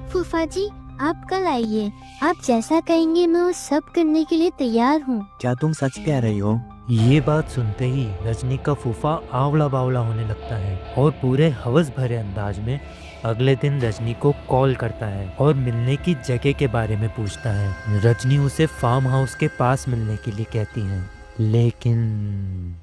फूफा जी, आप कल आइए। आप जैसा कहेंगे मैं वो सब करने के लिए तैयार हूँ। क्या तुम सच कह रही हो? ये बात सुनते ही रजनी का फूफा आंवला बावला होने लगता है और पूरे हवस भरे अंदाज में अगले दिन रजनी को कॉल करता है और मिलने की जगह के बारे में पूछता है। रजनी उसे फार्म हाउस के पास मिलने के लिए कहती है, लेकिन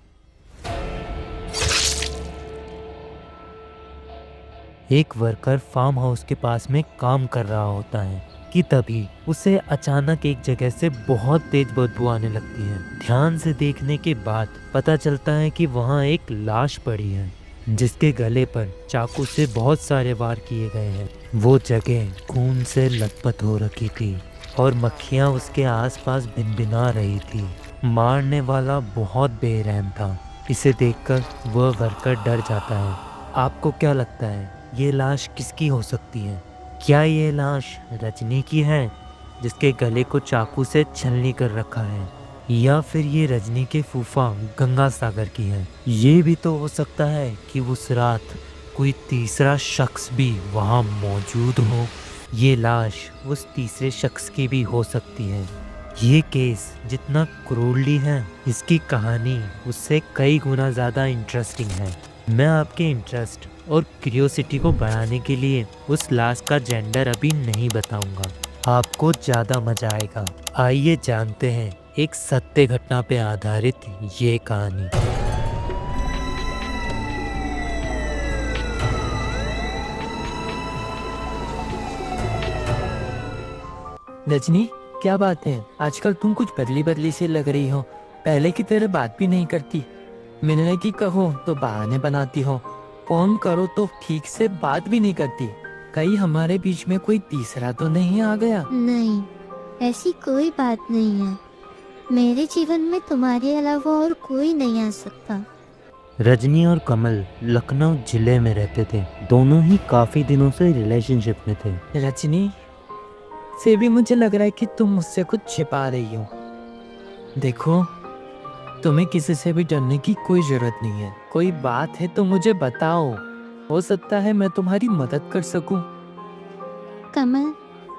एक वर्कर फार्म हाउस के पास में काम कर रहा होता है कि तभी उसे अचानक एक जगह से बहुत तेज बदबू आने लगती है। ध्यान से देखने के बाद पता चलता है कि वहाँ एक लाश पड़ी है जिसके गले पर चाकू से बहुत सारे वार किए गए हैं। वो जगह खून से लथपथ हो रखी थी और मक्खियाँ उसके आसपास भिनभिना रही थी। मारने वाला बहुत बेरहम था। इसे देखकर वह वर्कर डर जाता है। आपको क्या लगता है ये लाश किसकी हो सकती है? क्या ये लाश रजनी की है जिसके गले को चाकू से छलनी कर रखा है, या फिर ये रजनी के फूफा गंगा सागर की है? ये भी तो हो सकता है कि उस रात कोई तीसरा शख्स भी वहाँ मौजूद हो। ये लाश उस तीसरे शख्स की भी हो सकती है। ये केस जितना क्रूरली है, इसकी कहानी उससे कई गुना ज़्यादा इंटरेस्टिंग है। मैं आपके इंटरेस्ट और क्यूरियोसिटी को बढ़ाने के लिए उस लाश का जेंडर अभी नहीं बताऊंगा। आपको ज़्यादा मजा आएगा। आइए जानते हैं एक सत्य घटना पे आधारित ये कहानी। रजनी, क्या बात है? आजकल तुम कुछ बदली बदली सी लग रही हो। पहले की तरह बात भी नहीं करती। मिलने की कहो तो बहाने बनाती हो, फोन करो तो ठीक से बात भी नहीं करती। कहीं हमारे बीच में कोई तीसरा तो नहीं आ गया? नहीं, ऐसी कोई बात नहीं है। मेरे जीवन में तुम्हारे अलावा और कोई नहीं आ सकता। रजनी और कमल लखनऊ जिले में रहते थे। दोनों ही काफ़ी दिनों से रिलेशनशिप में थे। रजनी से भी मुझे लग रहा है कि तुम मुझसे कुछ छिपा रही हो। देखो, तुम्हें किसी से भी डरने की कोई जरूरत नहीं है। कोई बात है तो मुझे बताओ, हो सकता है मैं तुम्हारी मदद कर सकूं। कमल,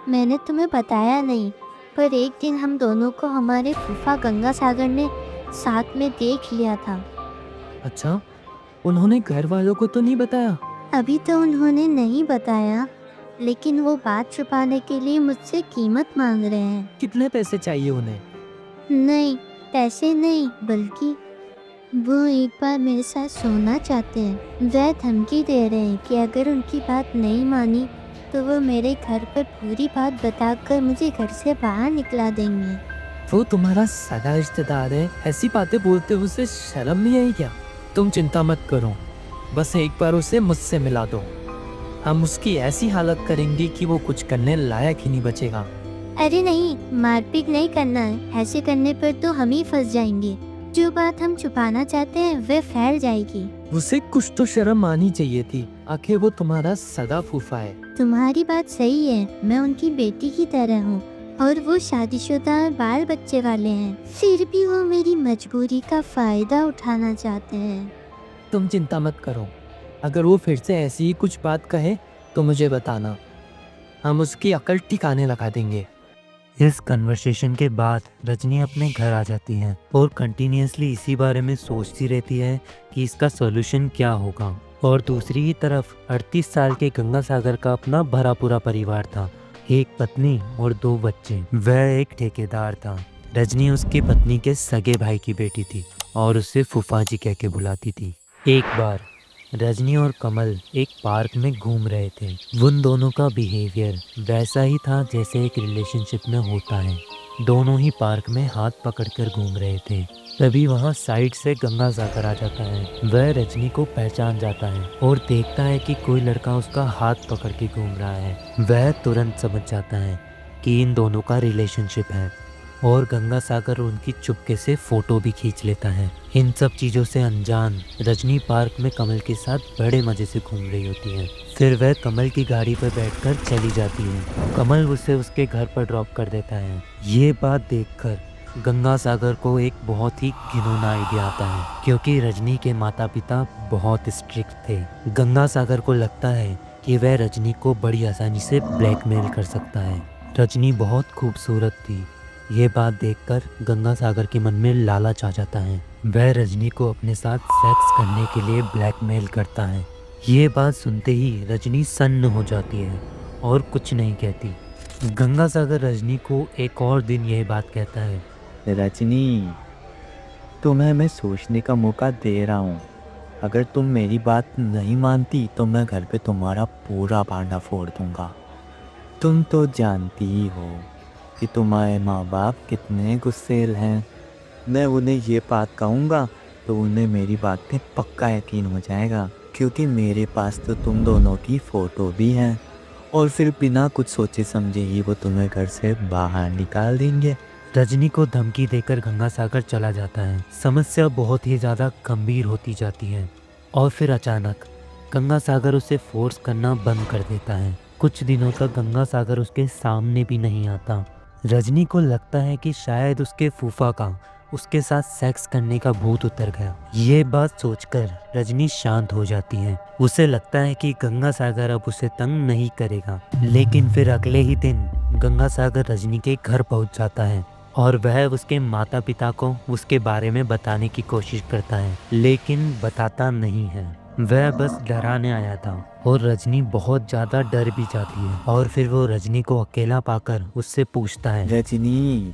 मैंने तुम्हें बताया नहीं, पर एक दिन हम दोनों को हमारे फूफा गंगा सागर ने साथ में देख लिया था। अच्छा, उन्होंने घर वालों को तो नहीं बताया? अभी तो उन्होंने नहीं बताया, लेकिन वो बात छुपाने के लिए मुझसे कीमत मांग रहे हैं। कितने पैसे चाहिए उन्हें? नहीं, पैसे नहीं, बल्कि वो एक बार मेरे साथ सोना चाहते हैं। वह धमकी दे रहे हैं कि अगर उनकी बात नहीं मानी तो वो मेरे घर पर पूरी बात बताकर मुझे घर से बाहर निकला देंगे। वो तुम्हारा सगा रिश्तेदार है, ऐसी बातें बोलते हुए उसे शर्म नहीं आई क्या? तुम चिंता मत करो, बस एक बार उसे मुझसे मिला दो। हम उसकी ऐसी हालत करेंगे कि वो कुछ करने लायक ही नहीं बचेगा। अरे नहीं, मारपीट नहीं करना है। ऐसे करने पर तो हम ही फंस जाएंगे। जो बात हम छुपाना चाहते हैं वह फैल जाएगी। उसे कुछ तो शर्म आनी चाहिए थी। आखिर वो तुम्हारा सगा फूफा है। तुम्हारी बात सही है, मैं उनकी बेटी की तरह हूँ और वो शादीशुदा और बाल बच्चे वाले हैं। फिर भी वो मेरी मजबूरी का फायदा उठाना चाहते हैं। तुम चिंता मत करो, अगर वो फिर से ऐसी ही कुछ बात कहे तो मुझे बताना, हम उसकी अकल ठिकाने लगा देंगे। इस कन्वर्सेशन के बाद रजनी अपने घर आ जाती है और कंटिन्यूसली इसी बारे में सोचती रहती है कि इसका सॉल्यूशन क्या होगा। और दूसरी ही तरफ 38 साल के गंगा सागर का अपना भरा पूरा परिवार था। एक पत्नी और 2 बच्चे। वह एक ठेकेदार था। रजनी उसकी पत्नी के सगे भाई की बेटी थी और उसे फूफा जी कह के बुलाती थी। एक बार रजनी और कमल एक पार्क में घूम रहे थे। उन दोनों का बिहेवियर वैसा ही था जैसे एक रिलेशनशिप में होता है। दोनों ही पार्क में हाथ पकड़कर घूम रहे थे। तभी वहाँ साइड से गंगा सागर आ जाता है। वह रजनी को पहचान जाता है और देखता है कि कोई लड़का उसका हाथ पकड़ के घूम रहा है। वह तुरंत समझ जाता है कि इन दोनों का रिलेशनशिप है और गंगा सागर उनकी चुपके से फोटो भी खींच लेता है। इन सब चीज़ों से अनजान रजनी पार्क में कमल के साथ बड़े मज़े से घूम रही होती है। फिर वह कमल की गाड़ी पर बैठकर चली जाती है। कमल उसे उसके घर पर ड्रॉप कर देता है। ये बात देखकर गंगा सागर को एक बहुत ही घिनौना आइडिया आता है, क्योंकि रजनी के माता पिता बहुत स्ट्रिक्ट थे। गंगा सागर को लगता है कि वह रजनी को बड़ी आसानी से ब्लैकमेल कर सकता है। रजनी बहुत खूबसूरत थी। ये बात देखकर गंगा सागर के मन में लालच आ जाता है। वह रजनी को अपने साथ सेक्स करने के लिए ब्लैकमेल करता है। ये बात सुनते ही रजनी सन्न हो जाती है और कुछ नहीं कहती। गंगा सागर रजनी को एक और दिन यह बात कहता है। रजनी, तुम्हें मैं सोचने का मौका दे रहा हूँ। अगर तुम मेरी बात नहीं मानती तो मैं घर पे तुम्हारा पूरा भांडा फोड़ दूंगा। तुम तो जानती ही हो कि तुम्हारे माँ बाप कितने गुस्सेल हैं। मैं उन्हें ये बात कहूँगा तो उन्हें मेरी बात पे पक्का यकीन हो जाएगा, क्योंकि मेरे पास तो तुम दोनों की फ़ोटो भी है। और फिर बिना कुछ सोचे समझे ही वो तुम्हें घर से बाहर निकाल देंगे। रजनी को धमकी देकर गंगा सागर चला जाता है। समस्या बहुत ही ज़्यादा गंभीर होती जाती है और फिर अचानक गंगा सागर उसे फोर्स करना बंद कर देता है। कुछ दिनों तक गंगा सागर उसके सामने भी नहीं आता। रजनी को लगता है कि शायद उसके फूफा का उसके साथ सेक्स करने का भूत उतर गया। ये बात सोचकर रजनी शांत हो जाती है। उसे लगता है कि गंगा सागर अब उसे तंग नहीं करेगा। लेकिन फिर अगले ही दिन गंगा सागर रजनी के घर पहुंच जाता है और वह उसके माता पिता को उसके बारे में बताने की कोशिश करता है, लेकिन बताता नहीं है। वह बस डराने आया था और रजनी बहुत ज़्यादा डर भी जाती है। और फिर वो रजनी को अकेला पाकर उससे पूछता है। रजनी,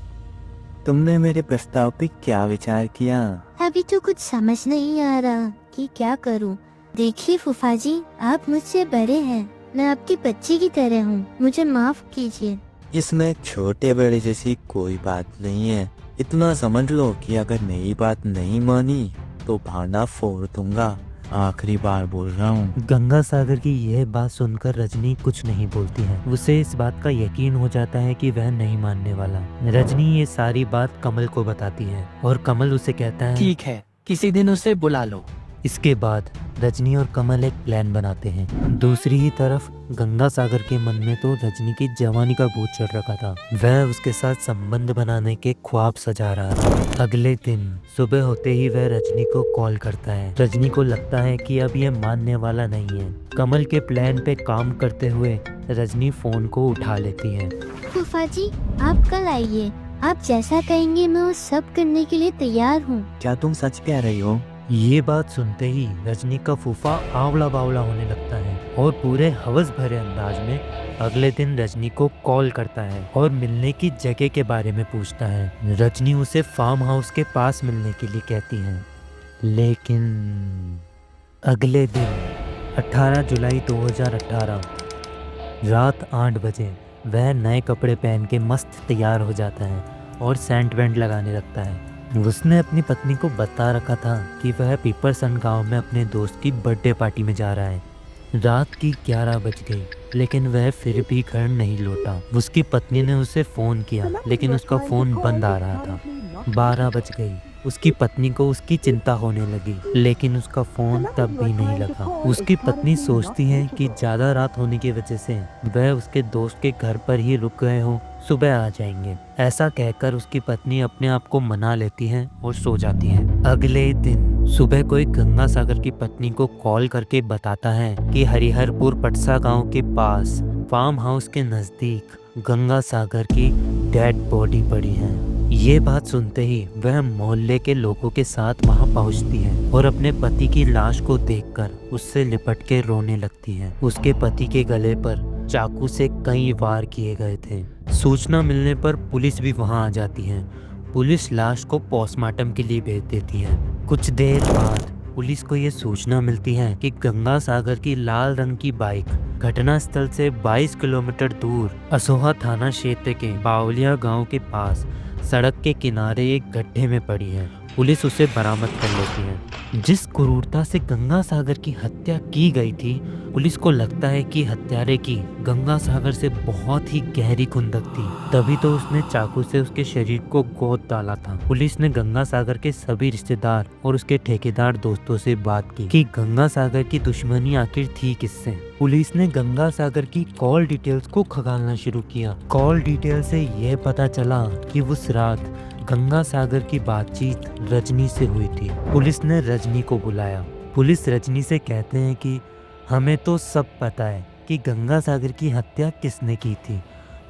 तुमने मेरे प्रस्ताव पे क्या विचार किया? अभी तो कुछ समझ नहीं आ रहा कि क्या करूं। देखिए फूफा जी, आप मुझसे बड़े हैं, मैं आपकी बच्ची की तरह हूँ, मुझे माफ कीजिए। इसमें छोटे बड़े जैसी कोई बात नहीं है। इतना समझ लो कि अगर मेरी बात नहीं मानी तो भांडा फोड़ दूंगा। आखिरी बार बोल रहा हूँ। गंगा सागर की यह बात सुनकर रजनी कुछ नहीं बोलती है। उसे इस बात का यकीन हो जाता है कि वह नहीं मानने वाला। रजनी ये सारी बात कमल को बताती है और कमल उसे कहता है, ठीक है, किसी दिन उसे बुला लो। इसके बाद रजनी और कमल एक प्लान बनाते हैं। दूसरी ही तरफ गंगा सागर के मन में तो रजनी की जवानी का भूत चढ़ रखा था। वह उसके साथ संबंध बनाने के ख्वाब सजा रहा था। अगले दिन सुबह होते ही वह रजनी को कॉल करता है। रजनी को लगता है कि अब यह मानने वाला नहीं है। कमल के प्लान पे काम करते हुए रजनी फोन को उठा लेती है। फूफा जी, आप कल आइए, आप जैसा कहेंगे मैं वो सब करने के लिए तैयार हूँ। क्या तुम सच कह रही हो? ये बात सुनते ही रजनी का फूफा आवला बावला होने लगता है और पूरे हवस भरे अंदाज में अगले दिन रजनी को कॉल करता है और मिलने की जगह के बारे में पूछता है। रजनी उसे फार्म हाउस के पास मिलने के लिए कहती है। लेकिन अगले दिन 18 जुलाई 2018 रात 8 बजे वह नए कपड़े पहन के मस्त तैयार हो जाता है और सेंट वेंट लगाने लगता है। उसने अपनी पत्नी को बता रखा था कि वह पीपरसन गांव में अपने दोस्त की बर्थडे पार्टी में जा रहा है। रात की 11 बज गई, लेकिन वह फिर भी घर नहीं लौटा। उसकी पत्नी ने उसे फ़ोन किया, लेकिन उसका फ़ोन बंद आ रहा था। 12 बज गई। उसकी पत्नी को उसकी चिंता होने लगी, लेकिन उसका फ़ोन तब भी नहीं लगा। उसकी पत्नी सोचती है कि ज़्यादा रात होने की वजह से वह उसके दोस्त के घर पर ही रुक गए हों, सुबह आ जाएंगे। ऐसा कहकर उसकी पत्नी अपने आप को मना लेती है और सो जाती है। अगले दिन सुबह कोई गंगा सागर की पत्नी को कॉल करके बताता है कि हरिहरपुर पटसा गांव के पास फार्म हाउस के नज़दीक गंगा सागर की डेड बॉडी पड़ी है। ये बात सुनते ही वह मोहल्ले के लोगों के साथ वहां पहुंचती है और अपने पति की लाश को देखकर उससे लिपट के रोने लगती है। उसके पति के गले पर चाकू से कई वार किए गए थे। सूचना मिलने पर पुलिस भी वहां आ जाती है। पुलिस लाश को पोस्टमार्टम के लिए भेज देती है। कुछ देर बाद पुलिस को ये सूचना मिलती है कि गंगा सागर की लाल रंग की बाइक घटना स्थल से 22 किलोमीटर दूर असोहा थाना क्षेत्र के बावलिया गांव के पास सड़क के किनारे एक गड्ढे में पड़ी है। पुलिस उसे बरामद कर लेती है। जिस क्रूरता से गंगा सागर की हत्या की गई थी, पुलिस को लगता है कि हत्यारे की गंगा सागर से बहुत ही गहरी खुंदक थी, तभी तो उसने चाकू से उसके शरीर को गोद डाला था। पुलिस ने गंगा सागर के सभी रिश्तेदार और उसके ठेकेदार दोस्तों से बात की कि गंगा सागर की दुश्मनी आखिर थी किससे। पुलिस ने गंगा सागर की कॉल डिटेल्स को खंगालना शुरू किया। कॉल डिटेल से यह पता चला कि उस रात गंगा सागर की बातचीत रजनी से हुई थी। पुलिस ने रजनी को बुलाया। पुलिस रजनी से कहते हैं कि हमें तो सब पता है कि गंगा सागर की हत्या किसने की थी।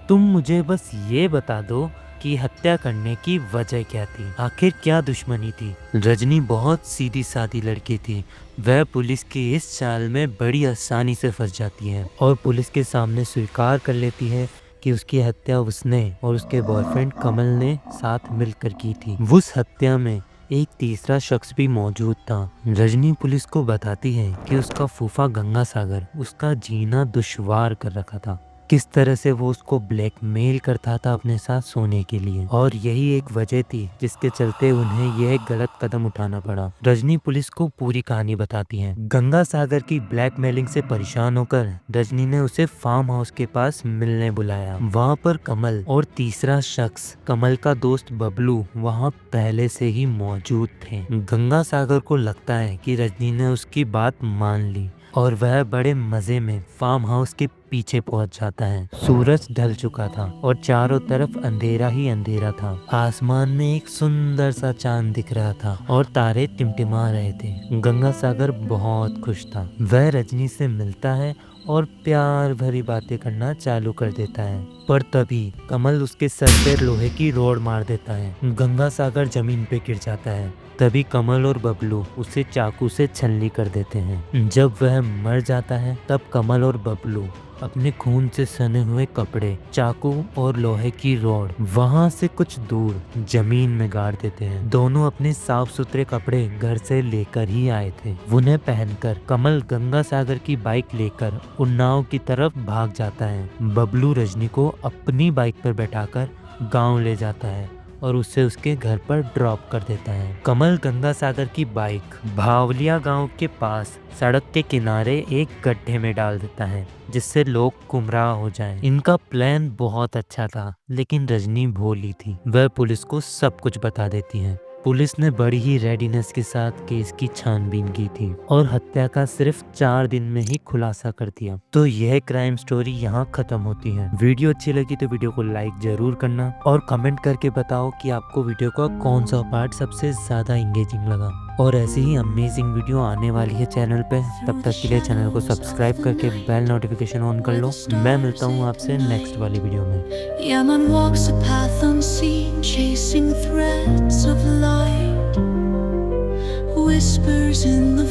तुम मुझे बस ये बता दो कि हत्या करने की वजह क्या थी, आखिर क्या दुश्मनी थी। रजनी बहुत सीधी सादी लड़की थी। वह पुलिस की इस चाल में बड़ी आसानी से फंस जाती है और पुलिस के सामने स्वीकार कर लेती है कि उसकी हत्या उसने और उसके बॉयफ्रेंड कमल ने साथ मिलकर की थी। उस हत्या में एक तीसरा शख्स भी मौजूद था। रजनी पुलिस को बताती है कि उसका फूफा गंगा सागर उसका जीना दुश्वार कर रखा था, किस तरह से वो उसको ब्लैकमेल करता था अपने साथ सोने के लिए, और यही एक वजह थी जिसके चलते उन्हें यह गलत कदम उठाना पड़ा। रजनी पुलिस को पूरी कहानी बताती है। गंगा सागर की ब्लैकमेलिंग से परेशान होकर रजनी ने उसे फार्म हाउस के पास मिलने बुलाया। वहाँ पर कमल और तीसरा शख्स कमल का दोस्त बबलू वहाँ पहले से ही मौजूद थे। गंगा सागर को लगता है कि रजनी ने उसकी बात मान ली और वह बड़े मजे में फार्म हाउस के पीछे पहुंच जाता है। सूरज ढल चुका था और चारों तरफ अंधेरा ही अंधेरा था। आसमान में एक सुंदर सा चांद दिख रहा था और तारे टिमटिमा रहे थे। गंगा सागर बहुत खुश था। वह रजनी से मिलता है और प्यार भरी बातें करना चालू कर देता है, पर तभी कमल उसके सर पे लोहे की रोड मार देता है। गंगा सागर जमीन पे गिर जाता है। तभी कमल और बबलू उसे चाकू से छलनी कर देते हैं। जब वह मर जाता है तब कमल और बबलू अपने खून से सने हुए कपड़े, चाकू और लोहे की रॉड वहां से कुछ दूर जमीन में गाड़ देते हैं। दोनों अपने साफ सुथरे कपड़े घर से लेकर ही आए थे। उन्हें पहनकर कमल गंगा सागर की बाइक लेकर उन्नाव की तरफ भाग जाता है। बबलू रजनी को अपनी बाइक पर बैठाकर गांव ले जाता है और उसे उसके घर पर ड्रॉप कर देता है। कमल गंगा सागर की बाइक भावलिया गांव के पास सड़क के किनारे एक गड्ढे में डाल देता है, जिससे लोग गुमराह हो जाएं। इनका प्लान बहुत अच्छा था, लेकिन रजनी भोली थी। वह पुलिस को सब कुछ बता देती है। पुलिस ने बड़ी ही रेडीनेस के साथ केस की छानबीन की थी और हत्या का सिर्फ 4 दिन में ही खुलासा कर दिया। तो यह क्राइम स्टोरी यहाँ खत्म होती है। वीडियो अच्छी लगी तो वीडियो को लाइक जरूर करना और कमेंट करके बताओ कि आपको वीडियो का कौन सा पार्ट सबसे ज्यादा इंगेजिंग लगा। और ऐसी ही अमेजिंग वीडियो आने वाली है चैनल पे। तब तक के लिए चैनल को सब्सक्राइब करके बेल नोटिफिकेशन ऑन कर लो। मैं मिलता हूँ आपसे नेक्स्ट वाली वीडियो में। Yeah, man walks a path unseen, chasing threads of light, whispers in the